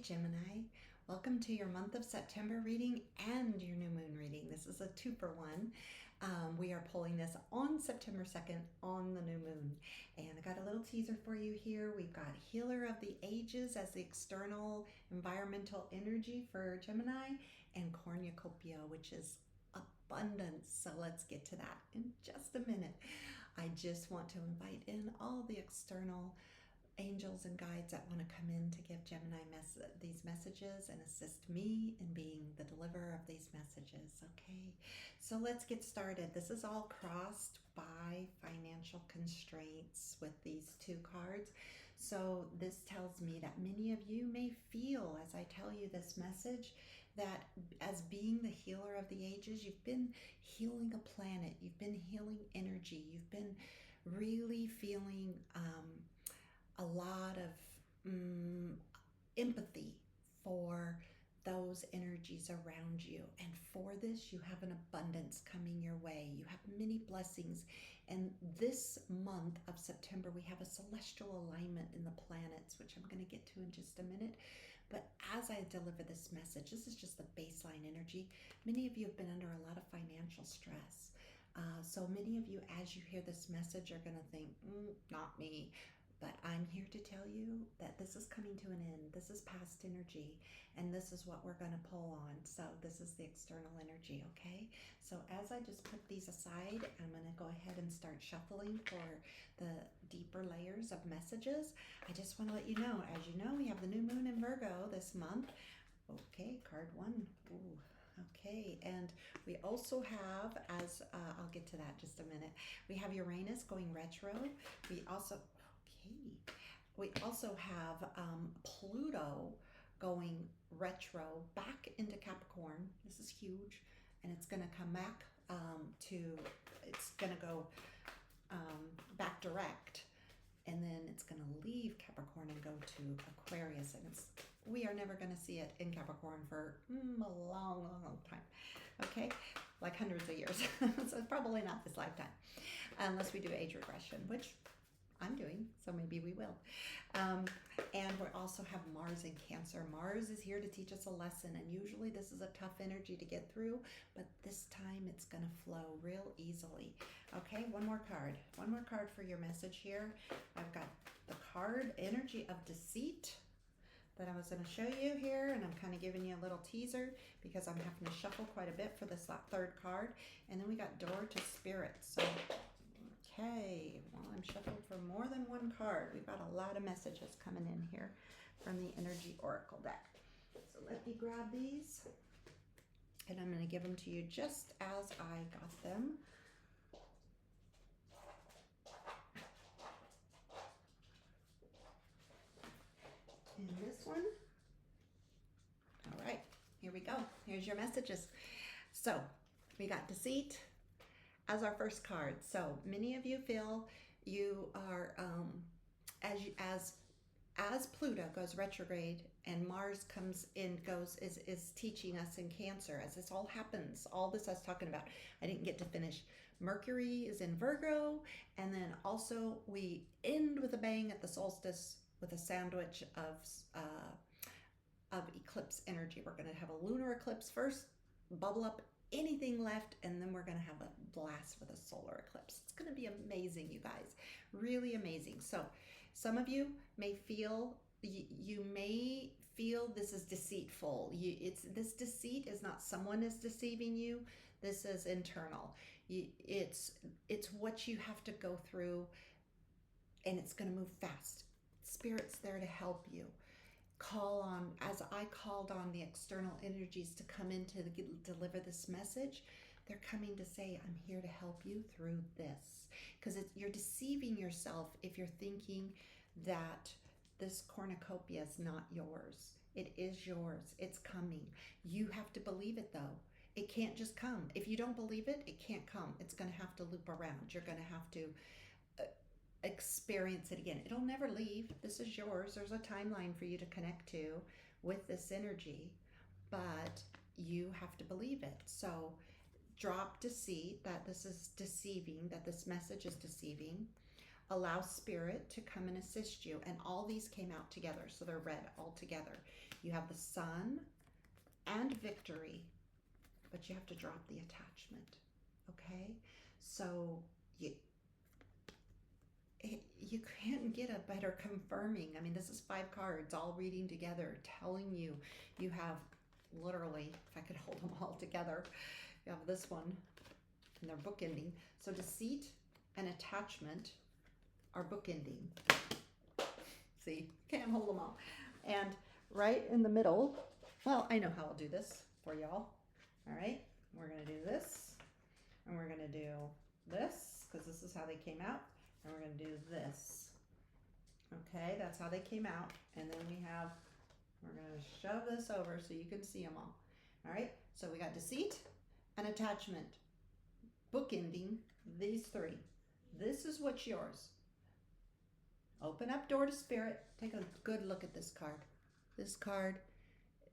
Gemini. Welcome to your month of September reading and your new moon reading. This is a 2-for-1. We are pulling this on September 2nd on the new moon. And I got a little teaser for you here. We've got Healer of the Ages as the external environmental energy for Gemini, and Cornucopia, which is abundance. So let's get to that in just a minute. I just want to invite in all the external angels and guides that want to come in to give Gemini these messages and assist me in being the deliverer of these messages. Okay, so let's get started. This is all crossed by financial constraints with these two cards. So this tells me that many of you may feel, as I tell you this message, that as being the healer of the ages, you've been healing a planet, you've been healing energy, you've been really feeling a lot of empathy for those energies around you. And for this, you have an abundance coming your way. You have many blessings. And this month of September, we have a celestial alignment in the planets, which I'm going to get to in just a minute. But as I deliver this message, this is just the baseline energy. Many of you have been under a lot of financial stress. So many of you, as you hear this message, are going to think, not me. But I'm here to tell you that this is coming to an end. This is past energy, and this is what we're going to pull on. So this is the external energy, okay? So as I just put these aside, I'm going to go ahead and start shuffling for the deeper layers of messages. I just want to let you know, as you know, we have the new moon in Virgo this month. Okay, card one. Ooh. Okay, and we also have, as I'll get to that in just a minute, we have Uranus going retro. We also have Pluto going retro back into Capricorn. This is huge, and it's going to come back it's going to go back direct, and then it's going to leave Capricorn and go to Aquarius, and we are never going to see it in Capricorn for a long time, okay? Like hundreds of years. So probably not this lifetime, unless we do age regression, which I'm doing, so maybe we will. And we also have Mars in Cancer. Mars is here to teach us a lesson, and usually this is a tough energy to get through, but this time it's going to flow real easily. Okay, one more card for your message here. I've got the card Energy of Deceit that I was going to show you here, and I'm kind of giving you a little teaser because I'm having to shuffle quite a bit for this third card. And then we got Door to Spirit. So okay, well, I'm shuffled for more than one card. We've got a lot of messages coming in here from the Energy Oracle deck. So let me grab these, and I'm going to give them to you just as I got them. And this one. All right, here we go. Here's your messages. So we got Deceit as our first card. So many of you feel you are as Pluto goes retrograde and Mars comes in, is teaching us in Cancer, as this all happens, all this I was talking about, I didn't get to finish. Mercury is in Virgo, and then also we end with a bang at the solstice with a sandwich of eclipse energy. We're going to have a lunar eclipse first, bubble up anything left, and then we're going to have a blast with a solar eclipse. It's going to be amazing, you guys, really amazing. So some of you may feel, you may feel this is deceitful. This deceit is not someone is deceiving you. This is internal. It's what you have to go through, and it's going to move fast. Spirit's there to help you. Call on, as I called on the external energies to come in to deliver this message, they're coming to say, I'm here to help you through this. Because you're deceiving yourself if you're thinking that this cornucopia is not yours. It is yours. It's coming. You have to believe it, though. It can't just come. If you don't believe it, it can't come. It's going to have to loop around. You're going to have to experience it again. It'll never leave. This is yours. There's a timeline for you to connect to with this energy, but you have to believe it. So drop deceit, that this is deceiving, that this message is deceiving. allow spirit to come and assist you. And all these came out together, so they're red all together. You have the sun and victory, but you have to drop the attachment. Okay, so you can't get a better confirming. I mean, this is 5 cards all reading together, telling you you have literally, if I could hold them all together, you have this one and they're bookending. So deceit and attachment are bookending. See, can't hold them all. And right in the middle, well, I know how I'll do this for y'all. All right, we're gonna do this, and we're gonna do this, because this is how they came out, and we're gonna do this. Okay, that's how they came out. And then we're gonna shove this over so you can see them all. All right, so we got deceit and attachment, bookending these 3. This is what's yours. Open up door to spirit. Take a good look at this card. This card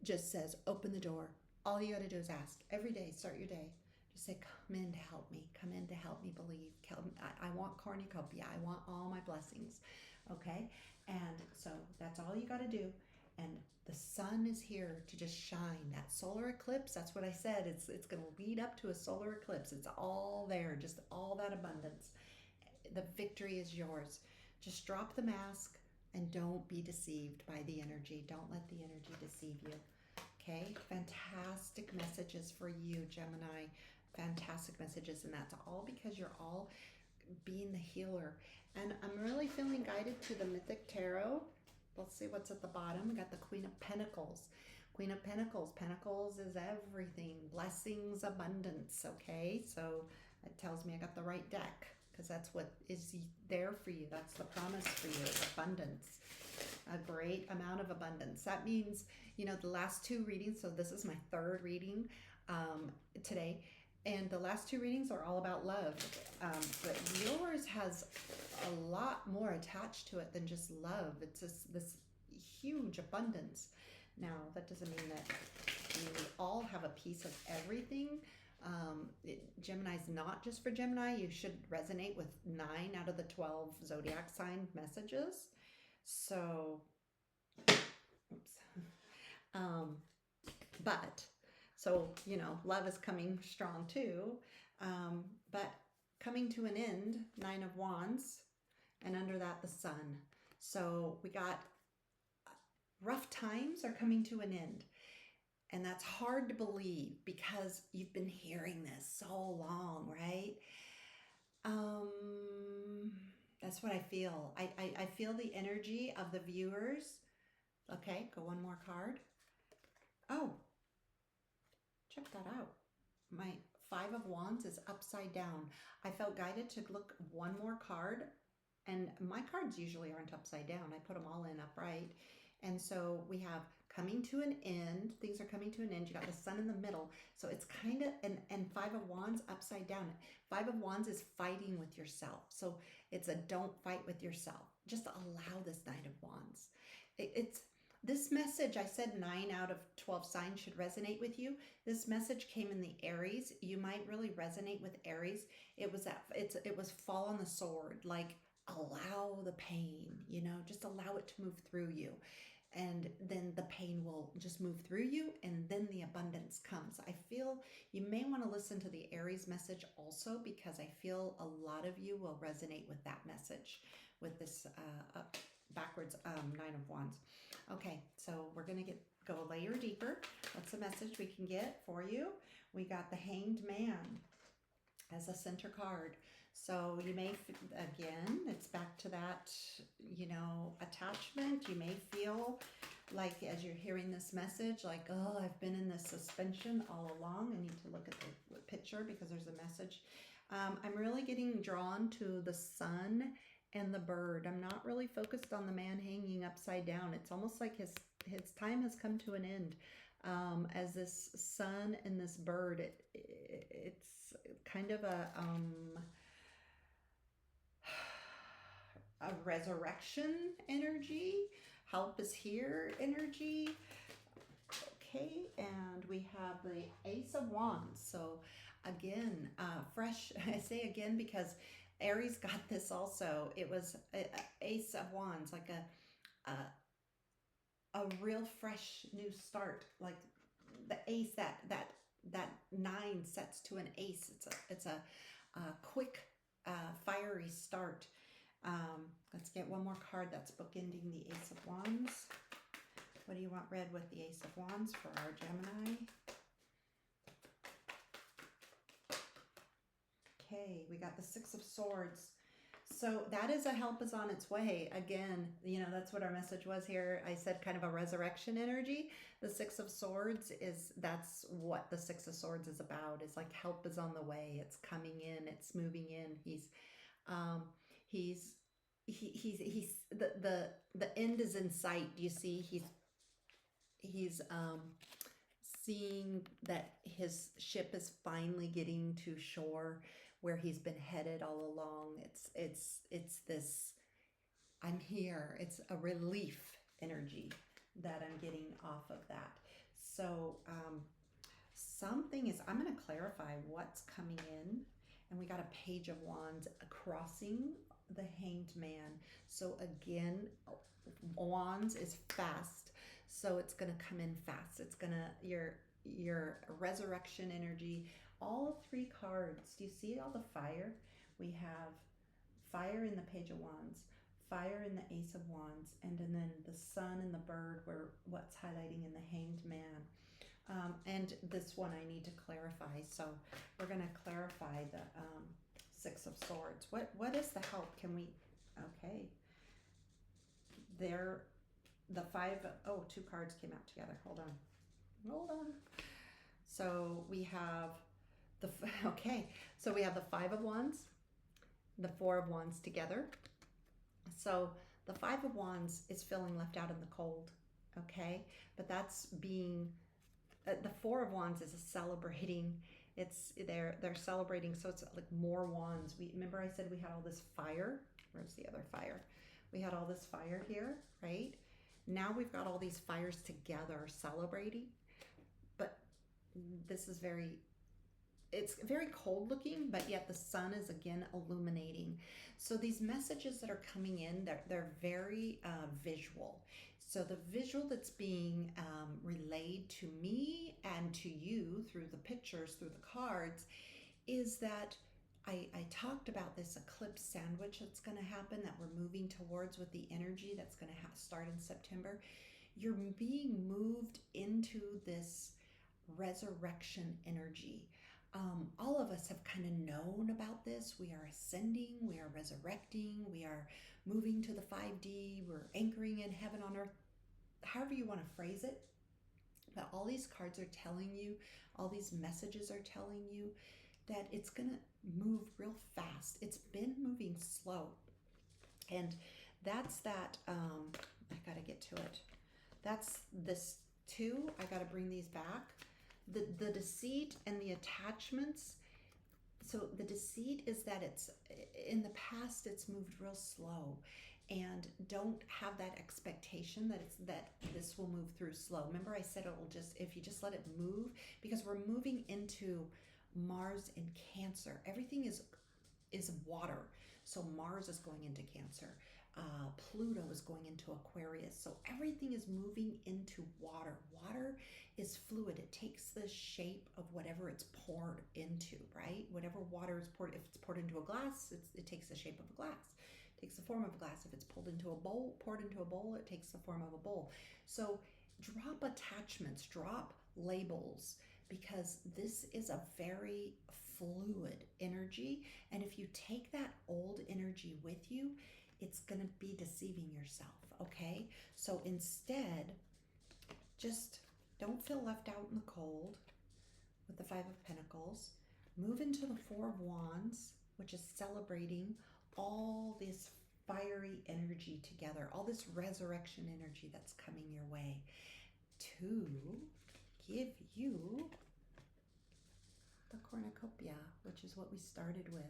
just says, open the door. All you got to do is ask every day. Start your day. Just say, come in to help me. Come in to help me believe. I want cornucopia. I want all my blessings. Okay? And so that's all you got to do. And the sun is here to just shine. That solar eclipse, that's what I said. It's going to lead up to a solar eclipse. It's all there. Just all that abundance. The victory is yours. Just drop the mask and don't be deceived by the energy. Don't let the energy deceive you. Okay, fantastic messages for you, Gemini. Fantastic messages, and that's all because you're all being the healer. And I'm really feeling guided to the Mythic Tarot. Let's see what's at the bottom. We got the Queen of Pentacles. Queen of Pentacles. Pentacles is everything. Blessings, abundance. Okay, so it tells me I got the right deck, because that's what is there for you. That's the promise for you, is abundance. A great amount of abundance. That means, you know, the last 2 readings, so this is my 3rd reading today, and the last 2 readings are all about love. But yours has a lot more attached to it than just love. It's just this huge abundance. Now, that doesn't mean that you all have a piece of everything. Gemini's not just for Gemini. You should resonate with 9 out of the 12 zodiac sign messages. So, oops. But, so, you know, love is coming strong too. But coming to an end, 9 of Wands, and under that, the sun. So we got rough times are coming to an end. And that's hard to believe because you've been hearing this so long, right? That's what I feel. I feel the energy of the viewers. Okay, go one more card. Oh, check that out. My 5 of Wands is upside down. I felt guided to look one more card, and my cards usually aren't upside down. I put them all in upright. And so we have coming to an end. Things are coming to an end. You got the sun in the middle. So it's kind of, and 5 of Wands upside down. 5 of Wands is fighting with yourself. So it's a don't fight with yourself. Just allow this Knight of Wands. It's this message, I said 9 out of 12 signs should resonate with you. This message came in the Aries. You might really resonate with Aries. It was fall on the sword, like allow the pain, you know, just allow it to move through you. And then the pain will just move through you, and then the abundance comes. I feel you may want to listen to the Aries message also, because I feel a lot of you will resonate with that message, with this backwards 9 of Wands. Okay, so we're going to go a layer deeper. What's the message we can get for you? We got the Hanged Man as a center card. So you may, again, it's back to that, you know, attachment. You may feel like as you're hearing this message, like, oh, I've been in this suspension all along. I need to look at the picture because there's a message. I'm really getting drawn to the sun and the bird. I'm not really focused on the man hanging upside down. It's almost like his time has come to an end. As this sun and this bird, it's kind of a resurrection energy, help is here energy. Okay, and we have the Ace of Wands. So again, fresh, I say again because Aries got this also. It was a Ace of Wands, like a real fresh new start, like the ace, that nine sets to an ace. It's a quick, fiery start. Let's get one more card that's bookending the Ace of Wands. What do you want read with the Ace of Wands for our Gemini? Okay, we got the Six of Swords. So that is a help is on its way. Again, you know, that's what our message was here. I said kind of a resurrection energy. The Six of Swords that's what the Six of Swords is about. It's like help is on the way. It's coming in. It's moving in. He's the end is in sight. You see, he's seeing that his ship is finally getting to shore where he's been headed all along. It's this, I'm here. It's a relief energy that I'm getting off of that. So something is, I'm going to clarify what's coming in. And we got a Page of Wands crossing the Hanged Man. So again, Wands is fast. So it's going to come in fast. It's going to, your resurrection energy, all three cards. Do you see all the fire? We have fire in the Page of Wands, fire in the Ace of Wands, and then the sun and the bird were what's highlighting in the Hanged Man. And this one I need to clarify. So we're going to clarify the Six of Swords. What is the help? Can we, okay. There, the two cards came out together. Hold on. So we have so we have the Five of Wands, the Four of Wands together. So the Five of Wands is feeling left out in the cold, okay? But that's being, the Four of Wands is celebrating. They're celebrating, so it's like more wands. Remember I said we had all this fire? Where's the other fire? We had all this fire here, right? Now we've got all these fires together celebrating, but this is it's very cold looking, but yet the sun is again illuminating. So these messages that are coming in, they're very visual. So the visual that's being relayed to me and to you through the pictures, through the cards, is that I talked about this eclipse sandwich that's going to happen, that we're moving towards with the energy that's going to start in September. You're being moved into this resurrection energy. All of us have kind of known about this. We are ascending, we are resurrecting, we are moving to the 5D, we're anchoring in heaven on earth, however you want to phrase it. But all these cards are telling you, all these messages are telling you that it's going to move real fast. It's been moving slow. And that's that, I got to get to it. That's this two, I got to bring these back. The deceit and the attachments. So the deceit is that it's, in the past, it's moved real slow, and don't have that expectation that this will move through slow. Remember I said it will just, if you just let it move, because we're moving into Mars in Cancer. Everything is water. So Mars is going into Cancer. Pluto is going into Aquarius. So everything is moving into water. Water is fluid. It takes the shape of whatever it's poured into, right? Whatever water is poured, if it's poured into a glass, it takes the shape of a glass. It takes the form of a glass. If it's poured into a bowl, it takes the form of a bowl. So drop attachments, drop labels, because this is a very fluid energy. And if you take that old energy with you, it's going to be deceiving yourself, okay? So instead, just don't feel left out in the cold with the Five of Pentacles. Move into the Four of Wands, which is celebrating all this fiery energy together, all this resurrection energy that's coming your way, to give you the cornucopia, which is what we started with.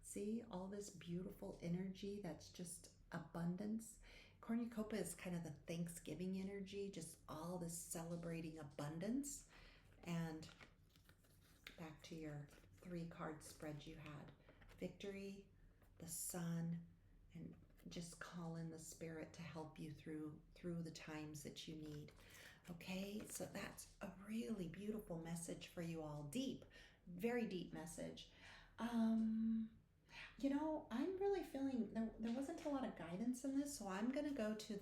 See all this beautiful energy that's just abundance. Cornucopia is kind of the Thanksgiving energy, just all this celebrating abundance. And back to your 3 card spread you had. Victory, the sun, and just call in the spirit to help you through the times that you need. Okay, so that's a really beautiful message for you all. Deep, very deep message. I'm really feeling there wasn't a lot of guidance in this, so I'm gonna go to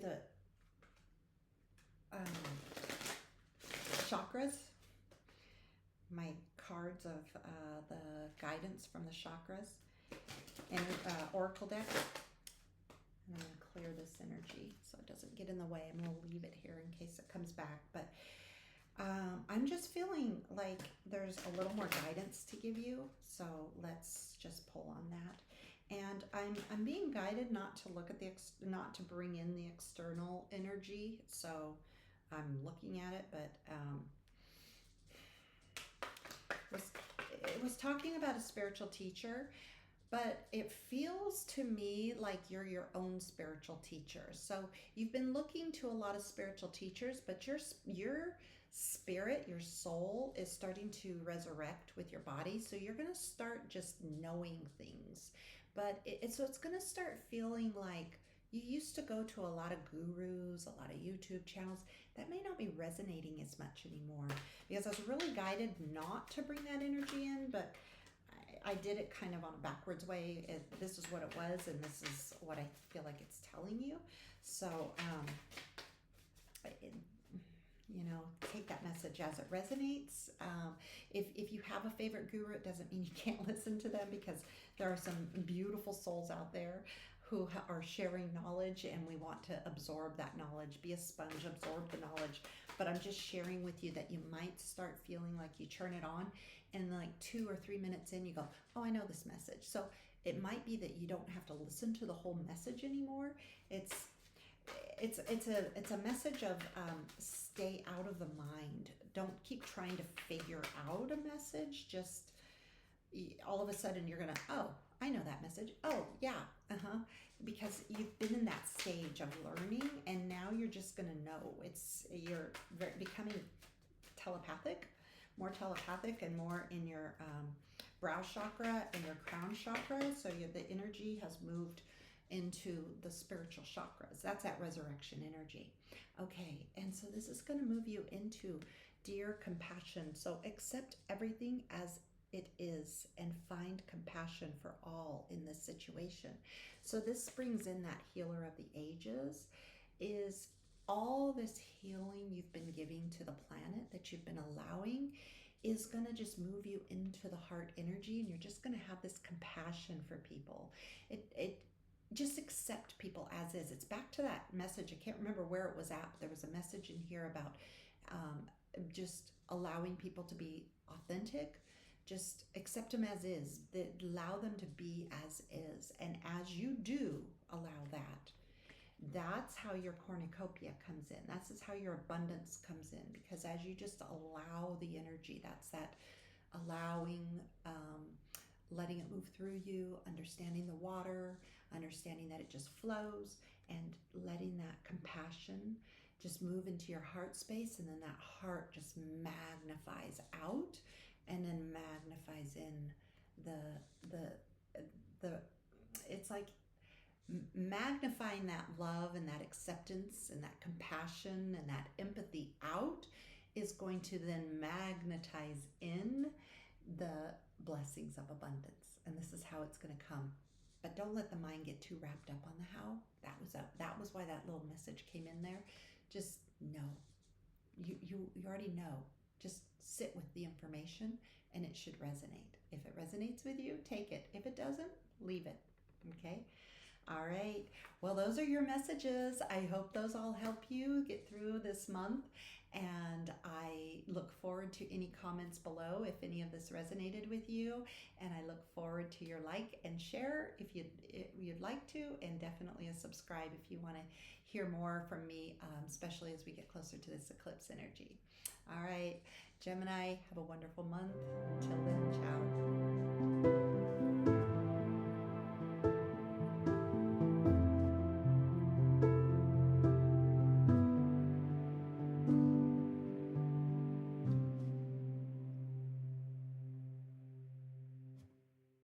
the chakras, my cards of the guidance from the chakras, and oracle deck. And I'm gonna clear this energy so it doesn't get in the way. I'm gonna leave it here in case it comes back, but I'm just feeling like there's a little more guidance to give you, so let's just pull on that. And I'm being guided not to look at not to bring in the external energy, so I'm looking at it, but it was talking about a spiritual teacher, but it feels to me like you're your own spiritual teacher. So you've been looking to a lot of spiritual teachers, but your spirit, your soul is starting to resurrect with your body. So you're going to start just knowing things, but so it's going to start feeling like you used to go to a lot of gurus, a lot of YouTube channels that may not be resonating as much anymore, because I was really guided not to bring that energy in, but I did it kind of on a backwards way. This is what it was, and this is what I feel like it's telling you. So, take that message as it resonates. If you have a favorite guru, it doesn't mean you can't listen to them, because there are some beautiful souls out there who are sharing knowledge, and we want to absorb that knowledge, be a sponge, absorb the knowledge. But I'm just sharing with you that you might start feeling like you turn it on, and like 2 or 3 minutes in, you go, oh, I know this message. So it might be that you don't have to listen to the whole message anymore. It's a message of stay out of the mind. Don't keep trying to figure out a message. Just all of a sudden you're gonna, oh, I know that message. Oh yeah, because you've been in that stage of learning, and now you're just gonna know. You're becoming more telepathic, and more in your brow chakra and your crown chakra. So the energy has moved into the spiritual chakras. That's that resurrection energy. Okay, and so this is going to move you into dear compassion. So accept everything as it is and find compassion for all in this situation. So this brings in that healer of the ages. Is all this healing you've been giving to the planet, that you've been allowing, is going to just move you into the heart energy, and you're just going to have this compassion for people. It just accept people as is. It's back to that message. I can't remember where it was at, but there was a message in here about just allowing people to be authentic. Just accept them as is. Allow them to be as is. And as you do allow that, that's how your cornucopia comes in. That's how your abundance comes in. Because as you just allow the energy, that's that allowing, letting it move through you, understanding the water, understanding that it just flows, and letting that compassion just move into your heart space, and then that heart just magnifies out, and then magnifies in the it's like magnifying that love and that acceptance and that compassion and that empathy out is going to then magnetize in the blessings of abundance. And this is how it's going to come. But don't let the mind get too wrapped up on the how. That was why that little message came in there. Just know. You already know. Just sit with the information, and it should resonate. If it resonates with you, take it. If it doesn't, leave it. Okay? All right. Well, those are your messages. I hope those all help you get through this month. And I look forward to any comments below if any of this resonated with you. And I look forward to your like and share if you'd like to, and definitely a subscribe if you want to hear more from me, especially as we get closer to this eclipse energy. All right, Gemini, have a wonderful month. Until then, ciao.